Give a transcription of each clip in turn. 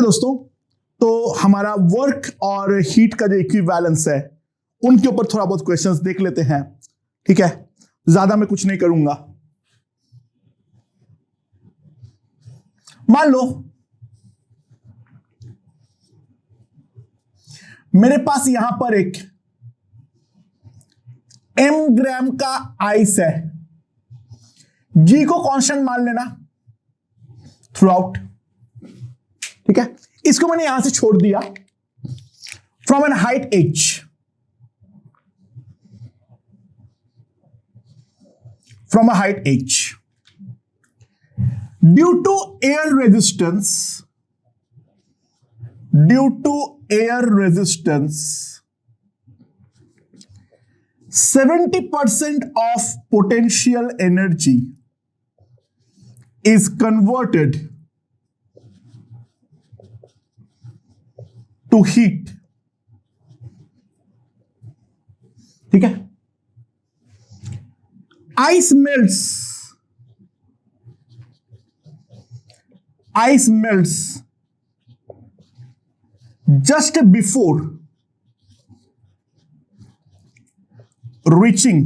दोस्तों, तो हमारा वर्क और हीट का जो इक्विवेलेंस है उनके ऊपर थोड़ा बहुत क्वेश्चंस देख लेते हैं। ठीक है, ज्यादा मैं कुछ नहीं करूंगा। मान लो मेरे पास यहां पर एक m ग्राम का आइस है, जी को कांस्टेंट मान लेना थ्रू आउट। ठीक है, इसको मैंने यहां से छोड़ दिया from an height h, from a height h. Due to air resistance, 70% of potential energy is converted to heat. ठीक है, ice melts just before reaching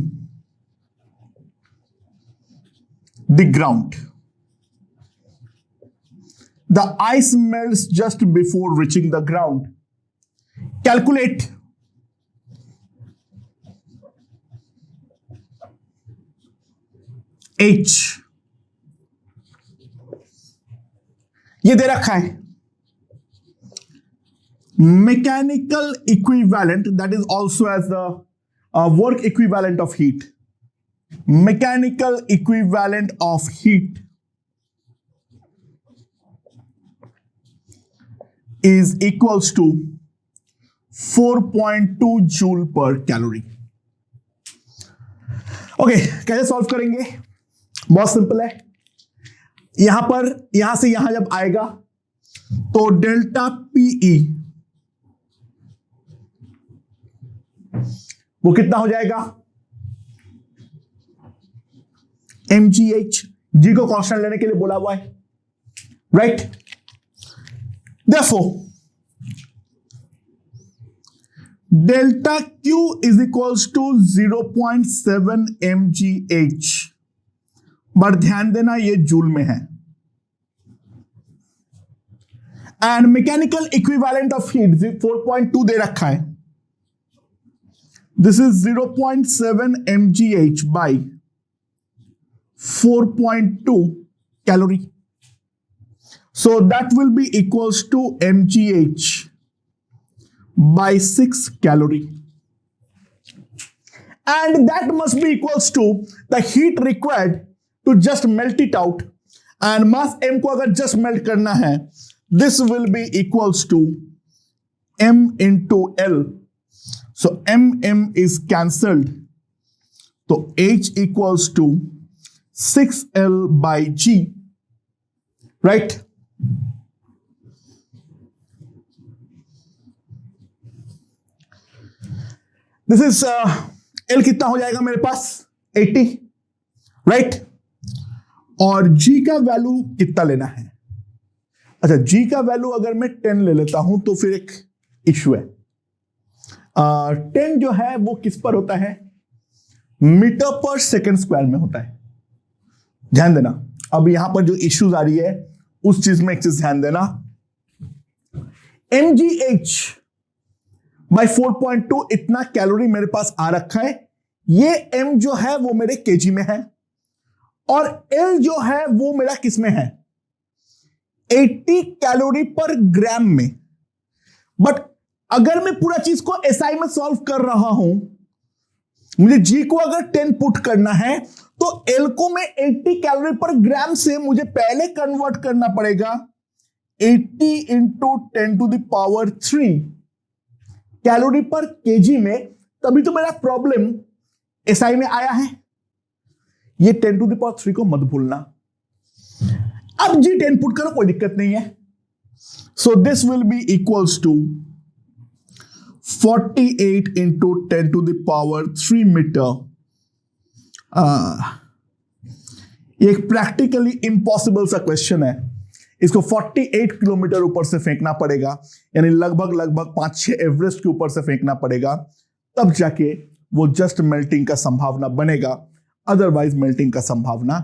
the ground. The ice melts just before reaching the ground. Calculate H. ये दे रखा है mechanical equivalent, that is also as the work equivalent of heat. Mechanical equivalent of heat is equals to 4.2 joule per calorie. Okay, कैसे solve करेंगे? बहुत simple है। यहां से यहां जब आएगा तो डेल्टा पीई वो कितना हो जाएगा? mgh, जी को कांस्टेंट लेने के लिए बोला हुआ है, right? Therefore delta Q is equals to 0.7 mgh, but ध्यान देना ये जूल में है। And mechanical equivalent of heat 4.2 दे रखा है। This is 0.7 mgh by 4.2 calorie, so that will be equals to mgh by 6 calorie, and that must be equals to the heat required to just melt it out, and mass m को अगर just melt करना है, this will be equals to m into L, so m is cancelled, so H equals to 6L by G, right? This is L कितना हो जाएगा मेरे पास? 80, right? और G का वैल्यू कितना लेना है? अच्छा, G का वैल्यू अगर मैं 10 ले लेता हूं तो फिर एक इश्यू है। 10 जो है वो किस पर होता है? मीटर पर सेकेंड स्क्वायर में होता है। ध्यान देना, अब यहां पर जो इश्यूज आ रही है उस चीज में एक चीज ध्यान देना, mgh बाई 4.2 इतना कैलोरी मेरे पास आ रखा है। ये m जो है वो मेरे केजी में है और L जो है वो मेरा किस में है? 80 कैलोरी पर ग्राम में। बट अगर मैं पूरा चीज को SI में सॉल्व कर रहा हूं, मुझे G को अगर 10 पुट करना है तो L को मैं 80 कैलोरी पर ग्राम से मुझे पहले कन्वर्ट करना पड़ेगा 80 into 10 to the power 3 calorie per KG में, तभी तो मेरा प्रॉब्लम SI में आया है। ये 10 टू द पावर 3 को मत भूलना। अब G 10 पुट करो, कोई दिक्कत नहीं है। So this will be equals to 48 into 10 to the power 3 metre. ये एक प्रैक्टिकली इंपॉसिबल सा क्वेश्चन है, इसको 48 किलोमीटर ऊपर से फेंकना पड़ेगा, यानी लगभग 5-6 एवरेस्ट के ऊपर से फेंकना पड़ेगा, तब जाके वो जस्ट मेल्टिंग का संभावना बनेगा, अदरवाइज मेल्टिंग का संभावना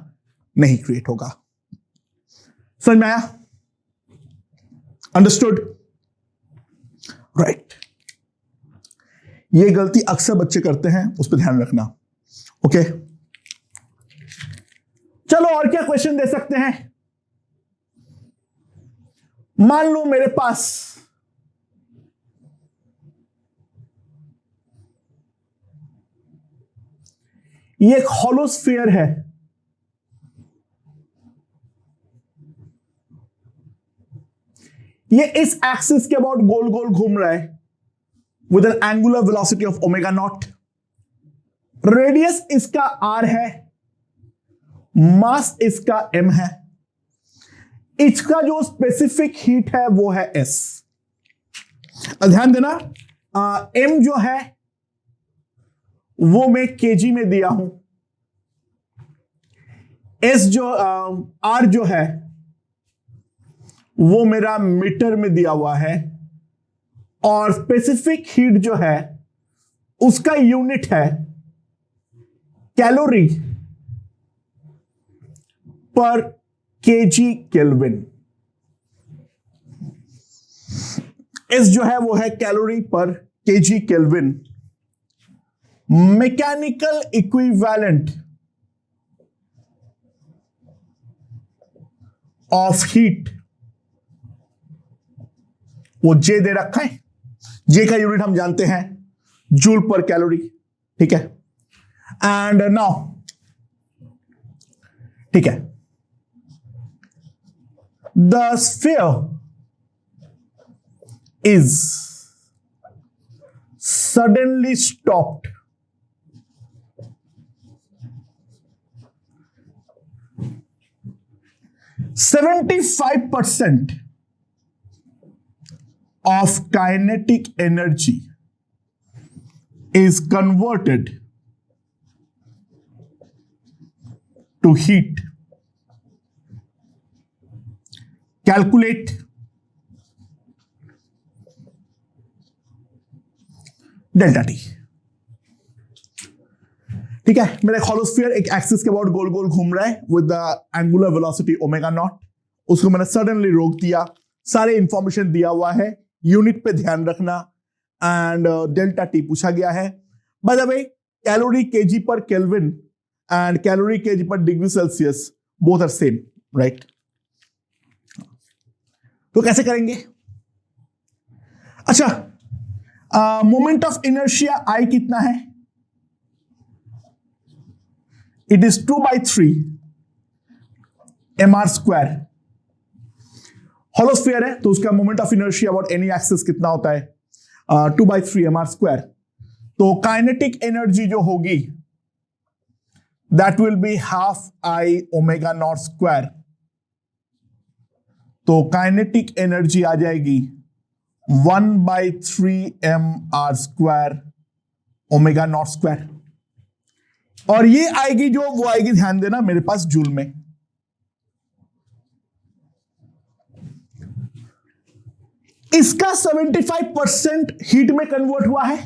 नहीं क्रिएट होगा। समझ में आया? अंडरस्टूड? राइट। ये गलती अक्सर बच्चे करते हैं, उस पर ध्यान रखना। ओके, चलो और क्या क्वेश्चन दे सकते हैं। मान लो मेरे पास ये एक हॉलो स्फीयर है, ये इस एक्सिस के अबाउट गोल गोल घूम रहा है with N angular velocity of omega naught. Radius इसका आर है, मास इसका m है, इसका जो स्पेसिफिक हीट है वो है S। ध्यान देना, m जो है वो मैं kg में दिया हूं, S जो R जो है वो मेरा मीटर में दिया हुआ है, और स्पेसिफिक हीट जो है उसका यूनिट है calorie per KG kelvin. S जो है वो है calorie per KG kelvin. Mechanical equivalent of heat वो जे दे रखा है, जे का यूनिट हम जानते हैं जूल पर कैलोरी, ठीक है। एंड नाउ, ठीक है, the sphere is suddenly stopped .75% of kinetic energy is converted to heat. Calculate delta T. ठीक है, मेरा हॉलोस्फीयर एक एक्सिस के अबाउट गोल गोल घूम रहा है with the angular velocity omega naught. उसको मैंने सडनली रोक दिया, सारे इंफॉर्मेशन दिया हुआ है, यूनिट पे ध्यान रखना, एंड डेल्टा टी पूछा गया है। By the way, calorie kg per kelvin and calorie kg per degree Celsius both are same, right? तो कैसे करेंगे? अच्छा, मोमेंट ऑफ इनर्शिया आई कितना है? It is 2/3 mr²। हॉलोस्फीयर है तो उसका moment of inertia about any axis कितना होता है? 2/3 mr²। तो काइनेटिक एनर्जी जो होगी that will B ½ omega naught square. तो काइनेटिक एनर्जी आ जाएगी 1/3 mr² ओमेगा नॉट स्क्वायर, और ये आएगी जो वो आएगी, ध्यान देना, मेरे पास जूल में। इसका 75% हीट में कन्वर्ट हुआ है,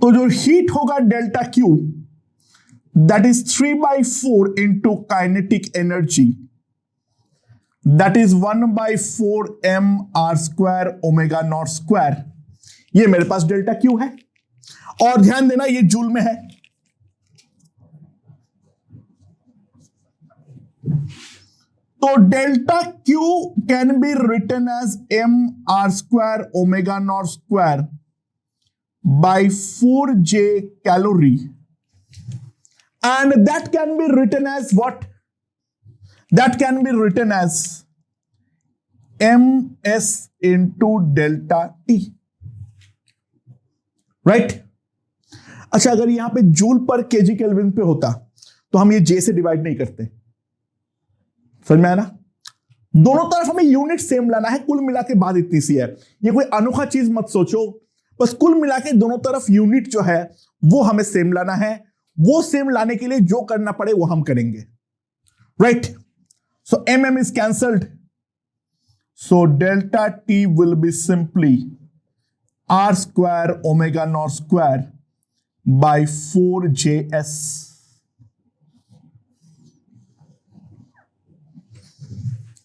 तो जो हीट होगा delta Q that is 3/4 into kinetic energy that is 1/4 mr² omega naught square. ये मेरे पास डेल्टा क्यू है, और ध्यान देना ये जूल में है। तो delta Q can be written as mr² omega naught square by 4j calorie, and that can be written as what? That can be written as ms into delta t, right? अच्छा, अगर यहां पे joule पर KG kelvin पे होता तो हम ये जे से डिवाइड नहीं करते। समझ में आया ना? दोनों तरफ हमें यूनिट सेम लाना है, कुल मिला के बात इतनी सी है। ये कोई अनोखा चीज मत सोचो, बस कुल मिला के दोनों तरफ यूनिट जो है वो हमें सेम लाना है। वो सेम लाने के लिए जो करना पड़े वो हम करेंगे, right? So mm is cancelled. So delta T will be simply r square omega naught square by 4js.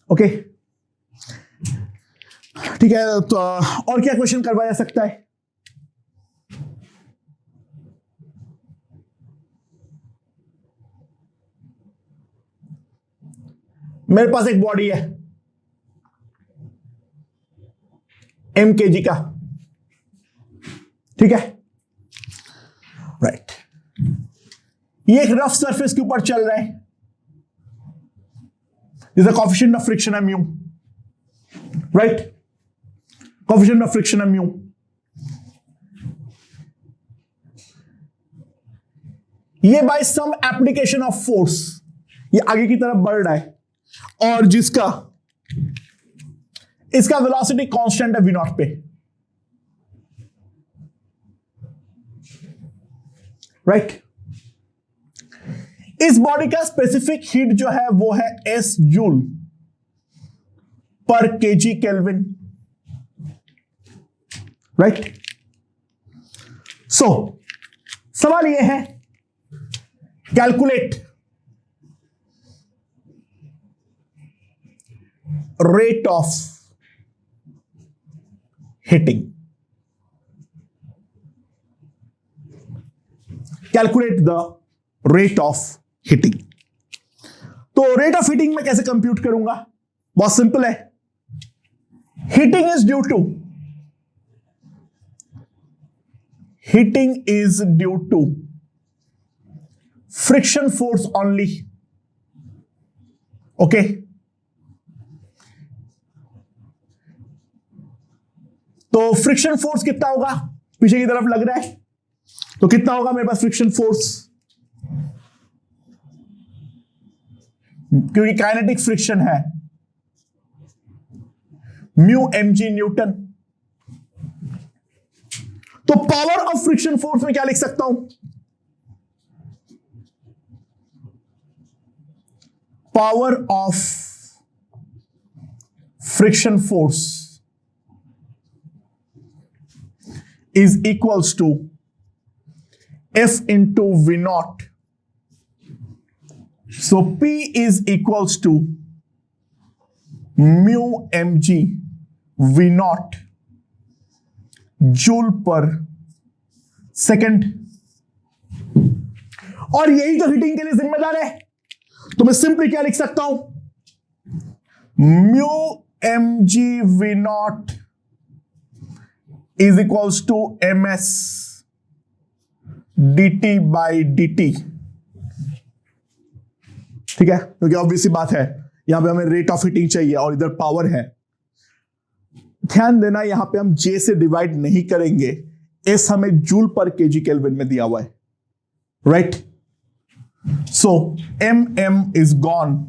Okay, ठीक है। तो और क्या क्वेश्चन करवाया जा सकता है? मेरे पास एक बॉडी है m kg का, ठीक है, राइट। ये एक रफ सरफेस के ऊपर चल रहा है, जिसका कोएफिशिएंट ऑफ फ्रिक्शन है mu, right, coefficient of friction है म्यू। ये by some application of force ये आगे की तरफ बढ़ रहा है, और जिसका इसका वेलोसिटी कांस्टेंट है v0 पे, राइट। इस बॉडी का स्पेसिफिक हीट जो है वो है s joule per kg kelvin, right. So सवाल ये है, calculate rate of heating. Calculate the rate of heating. तो rate of heating मैं कैसे कंप्यूट करूंगा? बहुत सिंपल है। Heating is due to friction force only. Okay. तो फ्रिक्शन फोर्स कितना होगा? पीछे की तरफ लग रहा है, तो कितना होगा मेरे पास फ्रिक्शन फोर्स? क्योंकि काइनेटिक फ्रिक्शन है, म्यू mg न्यूटन। तो पावर ऑफ फ्रिक्शन फोर्स में क्या लिख सकता हूं? Power of friction force is equals to F into V naught. So P is equals to mu mg V naught joule पर second. और यही तो हीटिंग के लिए जिम्मेदार है, तो मैं सिंपली क्या लिख सकता हूं? Mu mg V naught is equals to ms dt by dt, ठीक है, क्योंकि ऑब्वियसली बात है यहां पे हमें रेट ऑफ हीटिंग चाहिए और इधर पावर है। ध्यान देना यहां पे हम J से डिवाइड नहीं करेंगे, S हमें जूल पर kg केल्विन में दिया हुआ है, right. So mm is gone,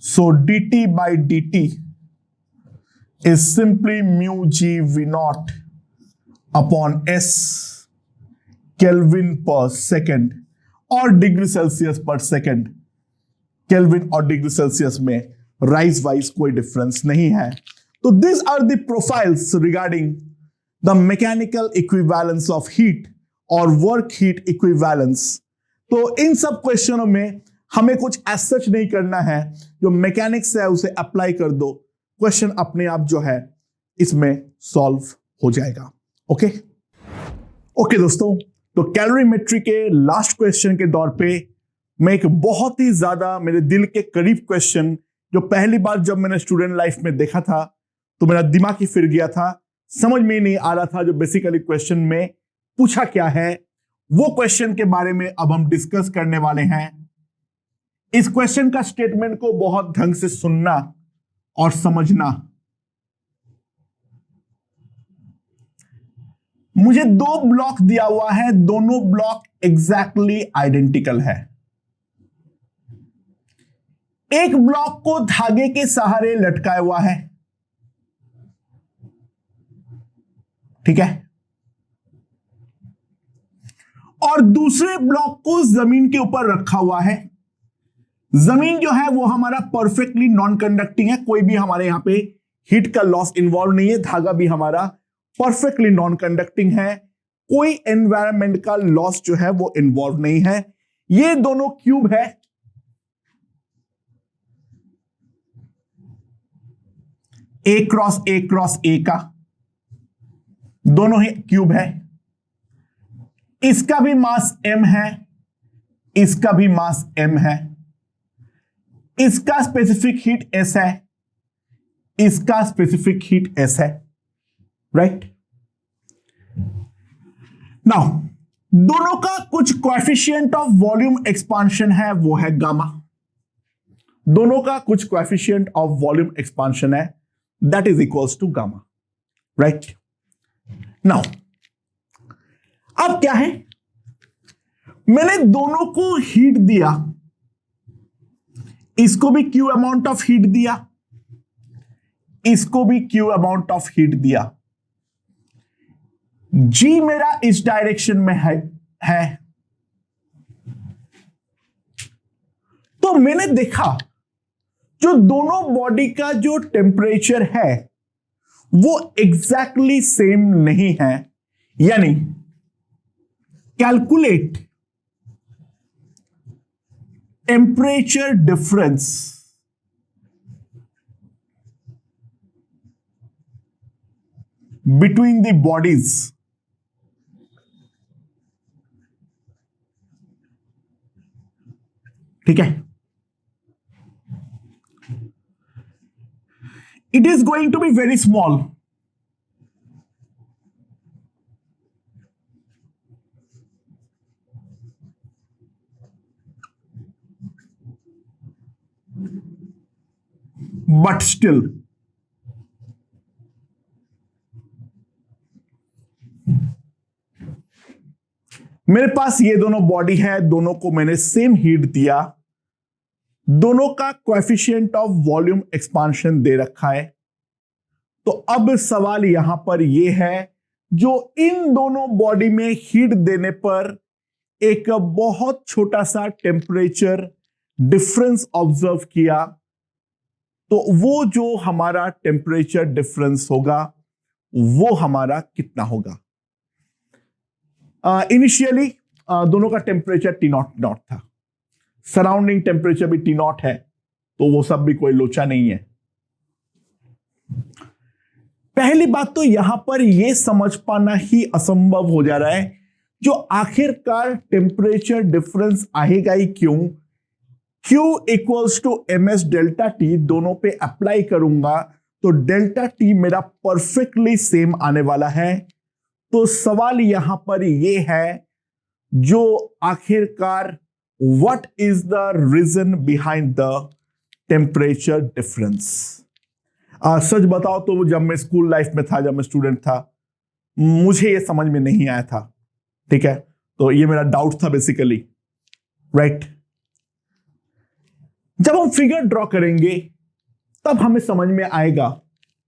so dt by dt is simply mu g v naught upon s kelvin per second और degree Celsius per second. Kelvin और degree Celsius में rise wise कोई difference नहीं है। तो this are the profiles regarding the mechanical equivalence of heat और work heat equivalence. तो इन सब क्वेश्चनों में हमें कुछ एज सच नहीं करना है, जो मैकेनिक्स है उसे अप्लाई कर दो, क्वेश्चन अपने आप जो है इसमें सॉल्व हो जाएगा। ओके दोस्तों, तो कैलोरीमेट्री के लास्ट क्वेश्चन के दौर पे मैं एक बहुत ही ज्यादा मेरे दिल के करीब क्वेश्चन, जो पहली बार जब मैंने स्टूडेंट लाइफ में देखा था तो मेरा दिमाग ही फिर गया था, समझ में नहीं आ रहा था जो बेसिकली क्वेश्चन में पूछा क्या है, वो क्वेश्चन के बारे में अब हम डिस्कस करने वाले हैं। इस क्वेश्चन का स्टेटमेंट को बहुत ढंग से सुनना और समझना। मुझे दो ब्लॉक दिया हुआ है, दोनों ब्लॉक एग्जैक्टली आइडेंटिकल है। एक ब्लॉक को धागे के सहारे लटकाया हुआ है, ठीक है, और दूसरे ब्लॉक को जमीन के ऊपर रखा हुआ है। जमीन जो है वो हमारा परफेक्टली नॉन कंडक्टिंग है, कोई भी हमारे यहां पे हीट का लॉस इन्वॉल्व नहीं है। धागा भी हमारा परफेक्टली नॉन कंडक्टिंग है, कोई एनवायरमेंट का लॉस जो है वो इन्वॉल्व नहीं है। ये दोनों क्यूब है, ए क्रॉस ए का, दोनों ही क्यूब है। इसका भी मास m है, इसका भी मास m है। इसका स्पेसिफिक हीट S है, इसका स्पेसिफिक हीट S है, राइट। नाउ दोनों का कुछ कोएफिशिएंट ऑफ वॉल्यूम एक्सपांशन है, वो है गामा। दोनों का कुछ कोएफिशिएंट ऑफ वॉल्यूम एक्सपांशन है, that is equals to gamma, right. Now अब क्या है, मैंने दोनों को हीट दिया, इसको भी क्यू अमाउंट ऑफ हीट दिया, इसको भी क्यू अमाउंट ऑफ हीट दिया। जी मेरा इस डायरेक्शन में है। तो मैंने देखा जो दोनों बॉडी का जो टेम्परेचर है वो एग्जैक्टली सेम नहीं है, यानी calculate temperature difference between the bodies. ठीक है, it is going to be very small. But still, मेरे पास ये दोनों बॉडी है, दोनों को मैंने सेम हीट दिया, दोनों का कोएफिशिएंट ऑफ वॉल्यूम एक्सपांशन दे रखा है। तो अब सवाल यहां पर यह है, जो इन दोनों बॉडी में हीट देने पर एक बहुत छोटा सा टेम्परेचर डिफरेंस ऑब्जर्व किया, तो वो जो हमारा टेम्परेचर डिफरेंस होगा वो हमारा कितना होगा। इनिशियली दोनों का टेम्परेचर T0 था, सराउंडिंग टेम्परेचर भी T0 है, तो वो सब भी कोई लोचा नहीं है। पहली बात तो यहां पर यह समझ पाना ही असंभव हो जा रहा है, जो आखिरकार टेम्परेचर डिफरेंस आएगा ही क्यों। Q equals to ms delta T, दोनों पे अप्लाई करूंगा तो डेल्टा T मेरा परफेक्टली सेम आने वाला है। तो सवाल यहां पर यह है, जो आखिरकार what is the reason behind the temperature difference. सच बताओ तो जब मैं स्कूल लाइफ में था, जब मैं स्टूडेंट था, मुझे यह समझ में नहीं आया था। ठीक है, तो ये मेरा डाउट था बेसिकली, राइट। जब हम फिगर ड्रॉ करेंगे तब हमें समझ में आएगा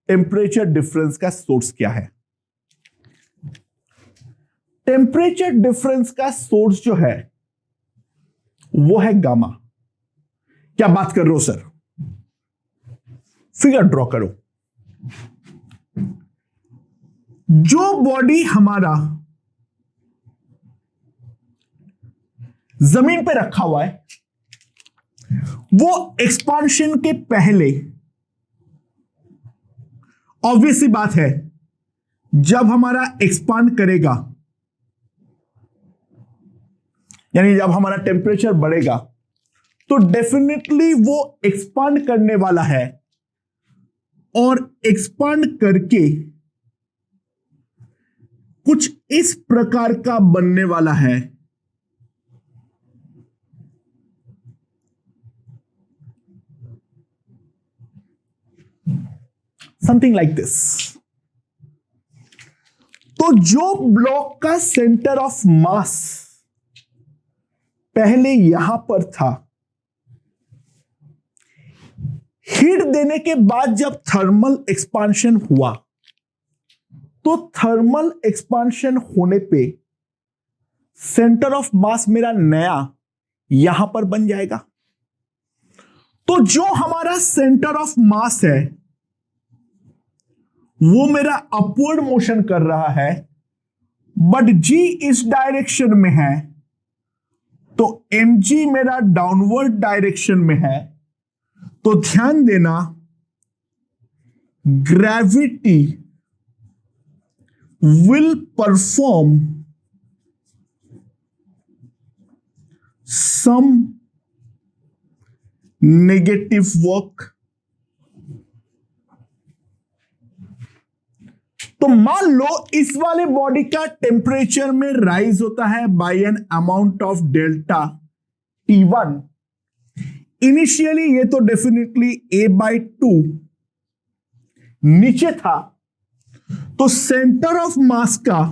टेम्परेचर डिफरेंस का सोर्स क्या है। टेम्परेचर डिफरेंस का सोर्स जो है वो है गामा। क्या बात कर रहे हो सर, फिगर ड्रॉ करो। जो बॉडी हमारा जमीन पे रखा हुआ है, वो एक्सपांशन के पहले, ऑब्वियस सी बात है, जब हमारा एक्सपांड करेगा, यानी जब हमारा टेम्परेचर बढ़ेगा, तो डेफिनेटली वो एक्सपांड करने वाला है, और एक्सपांड करके कुछ इस प्रकार का बनने वाला है। Something like this. तो जो ब्लॉक का सेंटर ऑफ मास पहले यहां पर था, हीट देने के बाद जब थर्मल एक्सपांशन हुआ, तो थर्मल एक्सपांशन होने पे सेंटर ऑफ मास मेरा नया यहां पर बन जाएगा। तो जो हमारा सेंटर ऑफ मास है वो मेरा अपवर्ड मोशन कर रहा है, बट जी इस डायरेक्शन में है, तो mg मेरा डाउनवर्ड डायरेक्शन में है। तो ध्यान देना, gravity will perform some negative work. तो मान लो इस वाले बॉडी का टेम्परेचर में राइज होता है by an amount of delta T1। Initially ये तो डेफिनेटली a/2 नीचे था, तो सेंटर ऑफ मास का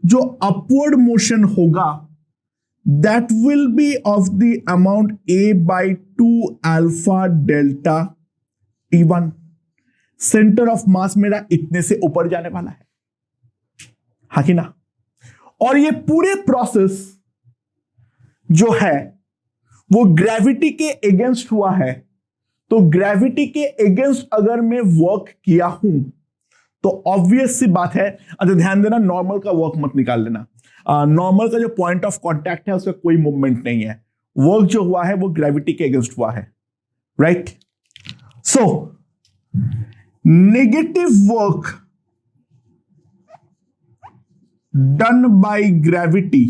जो अपवर्ड मोशन होगा that will B of the amount a/2 alpha delta T1। Centre of mass मेरा इतने से ऊपर जाने वाला है, हाँ कि ना। और ये पूरे प्रोसेस जो है वो ग्रेविटी के अगेंस्ट हुआ है। तो ग्रेविटी के अगेंस्ट अगर मैं वर्क किया हूं तो ऑब्वियस सी बात है, अच्छा ध्यान देना, नॉर्मल का वर्क मत निकाल लेना। नॉर्मल का जो पॉइंट ऑफ कांटेक्ट है उसका कोई मूवमेंट नहीं है, वर्क जो हुआ है वो ग्रेविटी के अगेंस्ट हुआ है, right. So negative work done by gravity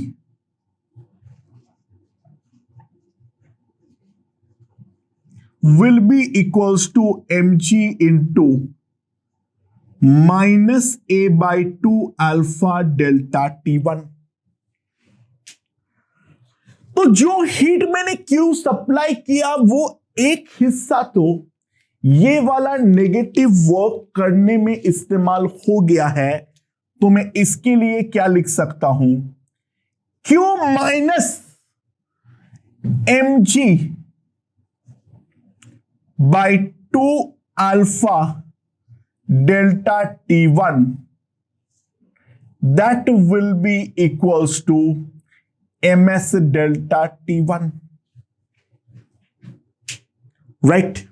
will be equals to mg into minus a/2 alpha delta T1। तो जो हीट मैंने क्यू सप्लाई किया वो एक हिस्सा तो ये वाला नेगेटिव वर्क करने में इस्तेमाल हो गया है, तो मैं इसके लिए क्या लिख सकता हूं, Q minus mg by 2 alpha delta T1 that will be equals to ms delta T1, right.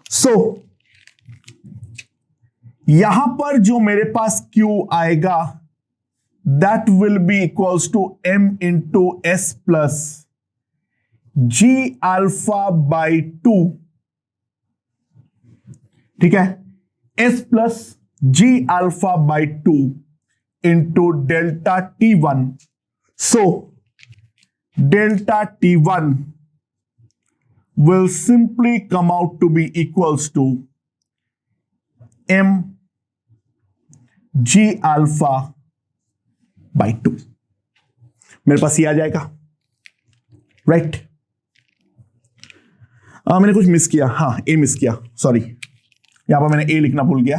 So यहां पर जो मेरे पास Q आएगा that will be equals to m into S plus G alpha by 2, ठीक है, s plus G alpha by 2 into delta T1। So delta T1 will simply come out to be equals to m g alpha by 2। मेरे पास ये आ जाएगा, right. मैंने कुछ miss किया, हाँ ए miss किया, सॉरी, यहां पर मैंने ए लिखना भूल गया।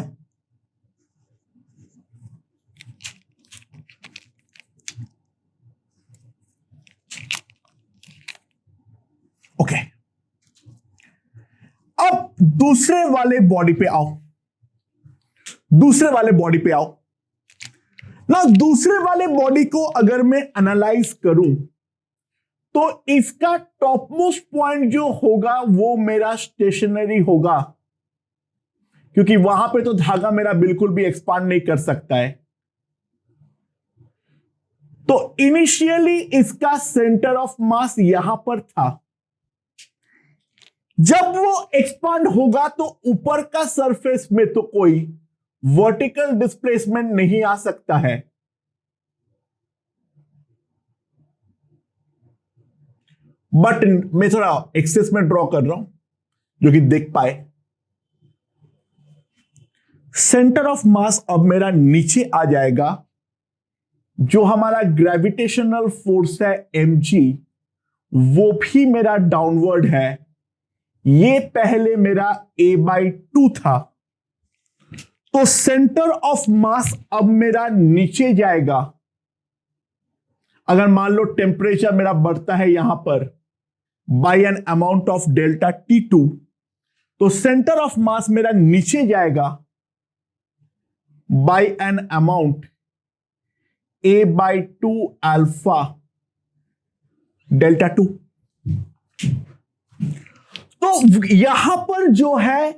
ओके, अब दूसरे वाले बॉडी पे आओ, दूसरे वाले बॉडी पे आओ ना। दूसरे वाले बॉडी को अगर मैं एनालाइज करूं तो इसका टॉप मोस्ट पॉइंट जो होगा वो मेरा स्टेशनरी होगा, क्योंकि वहां पे तो धागा मेरा बिल्कुल भी एक्सपांड नहीं कर सकता है। तो इनिशियली इसका सेंटर ऑफ मास यहां पर था, जब वो एक्सपांड होगा तो ऊपर का सरफेस में तो कोई वर्टिकल डिस्प्लेसमेंट नहीं आ सकता है, बट मैं थोड़ा एक्सेस में ड्रॉ कर रहा हूं जो कि देख पाए। सेंटर ऑफ मास अब मेरा नीचे आ जाएगा, जो हमारा ग्रेविटेशनल फोर्स है mg वो भी मेरा डाउनवर्ड है। ये पहले मेरा a/2 था, तो सेंटर ऑफ मास अब मेरा नीचे जाएगा। अगर मान लो टेम्परेचर मेरा बढ़ता है यहां पर by an amount of delta T2, तो सेंटर ऑफ मास मेरा नीचे जाएगा by an amount a/2 alpha delta 2। तो यहां पर जो है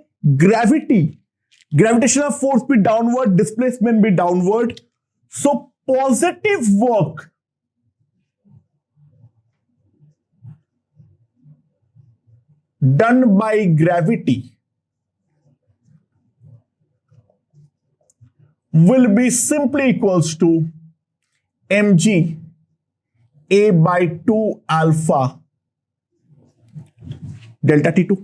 ग्रेविटेशनल फोर्स भी डाउनवर्ड, डिस्प्लेसमेंट भी downward, so positive work done by gravity will be simply equals to mg a by 2 alpha delta t2.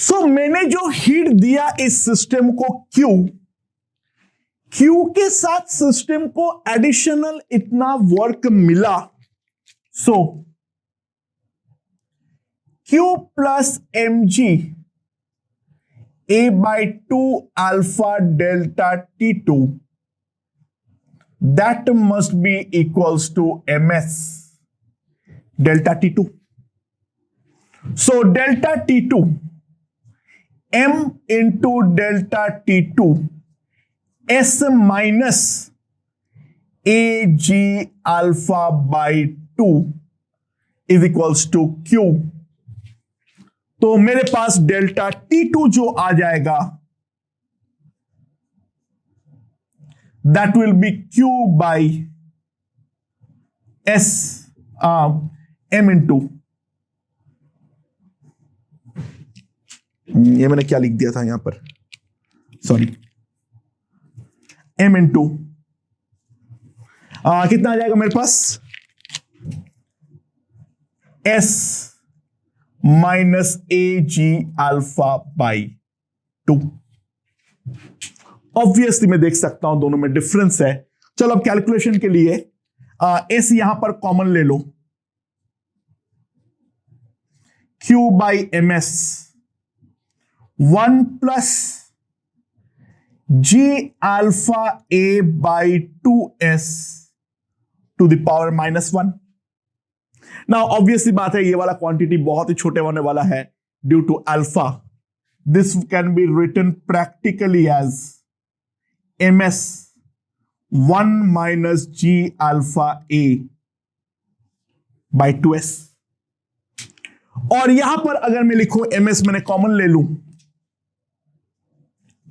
सो मैंने जो हीट दिया इस सिस्टम को Q के साथ सिस्टम को एडिशनल इतना वर्क मिला, सो Q plus mg a by 2 alpha delta t2, that must be equals to ms delta t2. So delta t2, m into delta t2 s minus ag alpha by 2 is equals to q. तो मेरे पास delta T2 जो आ जाएगा, that will B Q by S M into, ये मैंने क्या लिख दिया था यहां पर, सॉरी, M इंटू कितना आ जाएगा मेरे पास, S minus a g alpha by 2. Obviously मैं देख सकता हूं दोनों में डिफरेंस है. चलो अब कैलकुलेशन के लिए एस यहां पर कॉमन ले लो, Q by M S 1 plus G alpha A by 2s to the power -1. Now obviously बात है, ये वाला क्वांटिटी बहुत ही छोटे होने वाला है due to alpha. This can be written practically as ms 1 minus g alpha A by 2s. और यहां पर अगर मैं लिखूं ms, मैंने कॉमन ले लूं,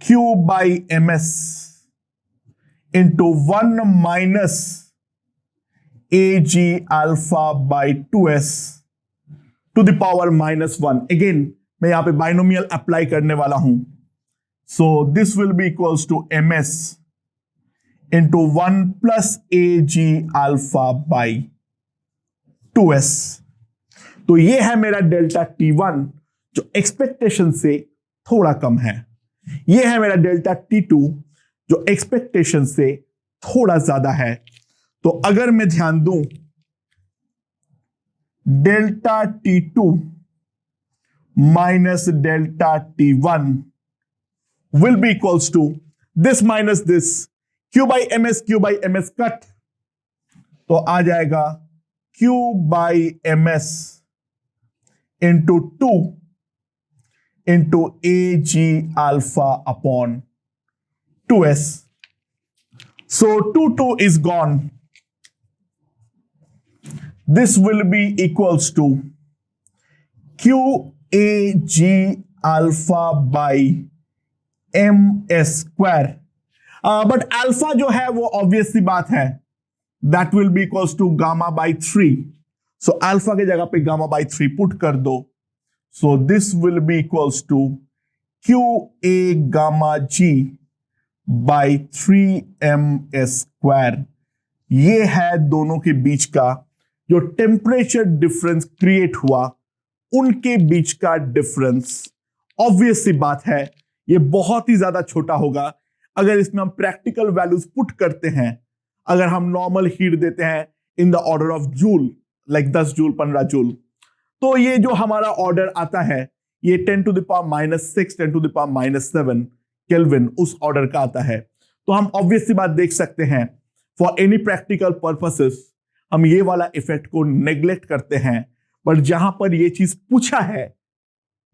q by ms into 1 minus ag alpha by 2s to the power -1. Again मैं यहां पे बाइनोमियल अप्लाई करने वाला हूं, so this will be equals to ms into 1 plus ag alpha by 2s. तो ये है मेरा डेल्टा T1 जो एक्सपेक्टेशन से थोड़ा कम है, ये है मेरा डेल्टा T2 जो एक्सपेक्टेशन से थोड़ा ज्यादा है. तो अगर मैं ध्यान दूं, delta T2 minus delta T1 will be equals to this minus this, Q by M s cut, तो आ जाएगा Q by M s into 2 into a g alpha upon 2s. So 2 is gone. This will be equals to QAG alpha by MS square. But alpha जो है वो obviously बात है, that will be equals to gamma by 3. So alpha के जगह पे gamma by 3 put कर दो. So this will be equals to QA gamma G by 3MS square. ये है दोनों के बीच का जो टेम्परेचर डिफरेंस क्रिएट हुआ, उनके बीच का डिफरेंस. ऑब्वियसली बात है ये बहुत ही ज्यादा छोटा होगा. अगर इसमें हम प्रैक्टिकल वैल्यूज पुट करते हैं, अगर हम नॉर्मल हीट देते हैं in the order of joule, like 10 joule 15 joule, तो ये जो हमारा ऑर्डर आता है ये 10 to the power -6 10 to the power -7 kelvin उस ऑर्डर का आता है. तो हम ऑब्वियसली बात देख सकते हैं, फॉर एनी प्रैक्टिकल पर्पसेस हम ये वाला इफेक्ट को नेग्लेक्ट करते हैं, बट जहां पर ये चीज पूछा है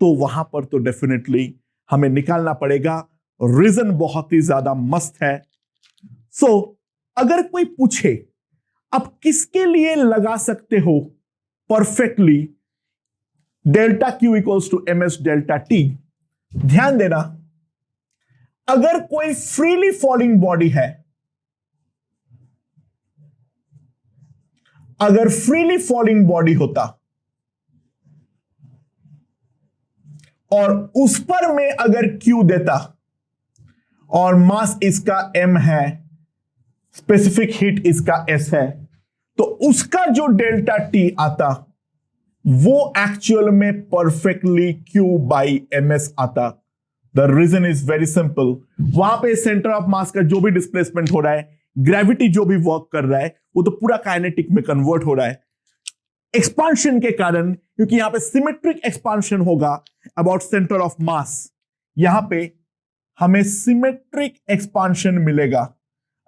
तो वहां पर तो डेफिनेटली हमें निकालना पड़ेगा. रीजन बहुत ही ज्यादा मस्त है. सो अगर कोई पूछे आप किसके लिए लगा सकते हो perfectly delta Q equals to m s delta T. ध्यान देना, अगर कोई फ्रीली फॉलिंग बॉडी है, अगर फ्रीली फॉलिंग बॉडी होता और उस पर मैं अगर क्यू देता और मास इसका m है, स्पेसिफिक हीट इसका s है, तो उसका जो डेल्टा टी आता वो एक्चुअल में परफेक्टली Q बाई ms आता। The reason is very simple, वहां पे सेंटर ऑफ मास का जो भी डिस्प्लेसमेंट हो रहा है, ग्रेविटी जो भी वर्क कर रहा है, वो तो पूरा काइनेटिक में कन्वर्ट हो रहा है एक्सपांशन के कारण, क्योंकि यहां पे सिमेट्रिक एक्सपांशन होगा अबाउट सेंटर ऑफ मास। यहां पे हमें सिमेट्रिक एक्सपांशन मिलेगा।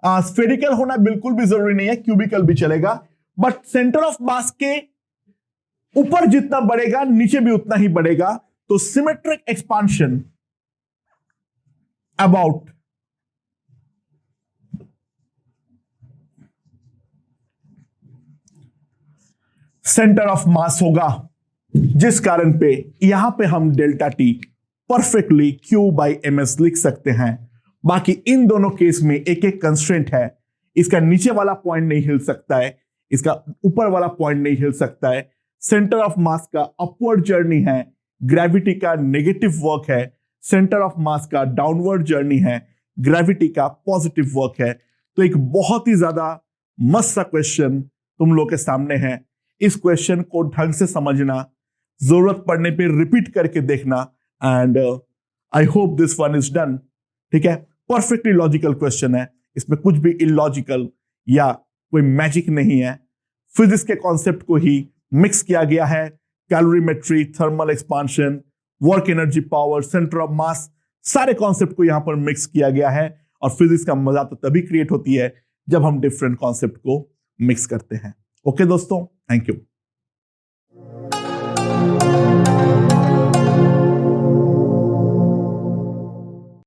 स्फेरिकल होना बिल्कुल भी जरूरी नहीं है, क्यूबिकल भी चलेगा, बट सेंटर ऑफ मास के ऊपर जितना बढ़ेगा नीचे भी उतना ही बढ़ेगा। तो symmetric expansion about centre of mass होगा, जिस कारण पे यहां पे हम delta T perfectly Q by M s लिख सकते हैं। बाकी इन दोनों केस में एक एक कंस्ट्रेंट है, इसका नीचे वाला पॉइंट नहीं हिल सकता है, इसका ऊपर वाला पॉइंट नहीं हिल सकता है। सेंटर ऑफ मास का अपवर्ड जर्नी है, ग्रेविटी का नेगेटिव वर्क है, सेंटर ऑफ मास का डाउनवर्ड जर्नी है, ग्रेविटी का पॉजिटिव वर्क है। तो एक बहुत ही ज्यादा मस्त सा क्वेश्चन तुम लोग के सामने है। इस क्वेश्चन को ढंग से समझना, जरूरत पड़ने पे रिपीट करके देखना, and I hope this one is done. ठीक है, परफेक्टली लॉजिकल क्वेश्चन है, इसमें कुछ भी इलॉजिकल या कोई मैजिक नहीं है। फिजिक्स के कॉन्सेप्ट को ही मिक्स किया गया है, calorimetry, thermal expansion, work energy, power, centre of मास, सारे कॉन्सेप्ट को यहां पर मिक्स किया गया है। और फिजिक्स का मजा तो तभी क्रिएट होती है जब हम डिफरेंट कॉन्सेप्ट को मिक्स करते हैं। ओके दोस्तों, थैंक यू।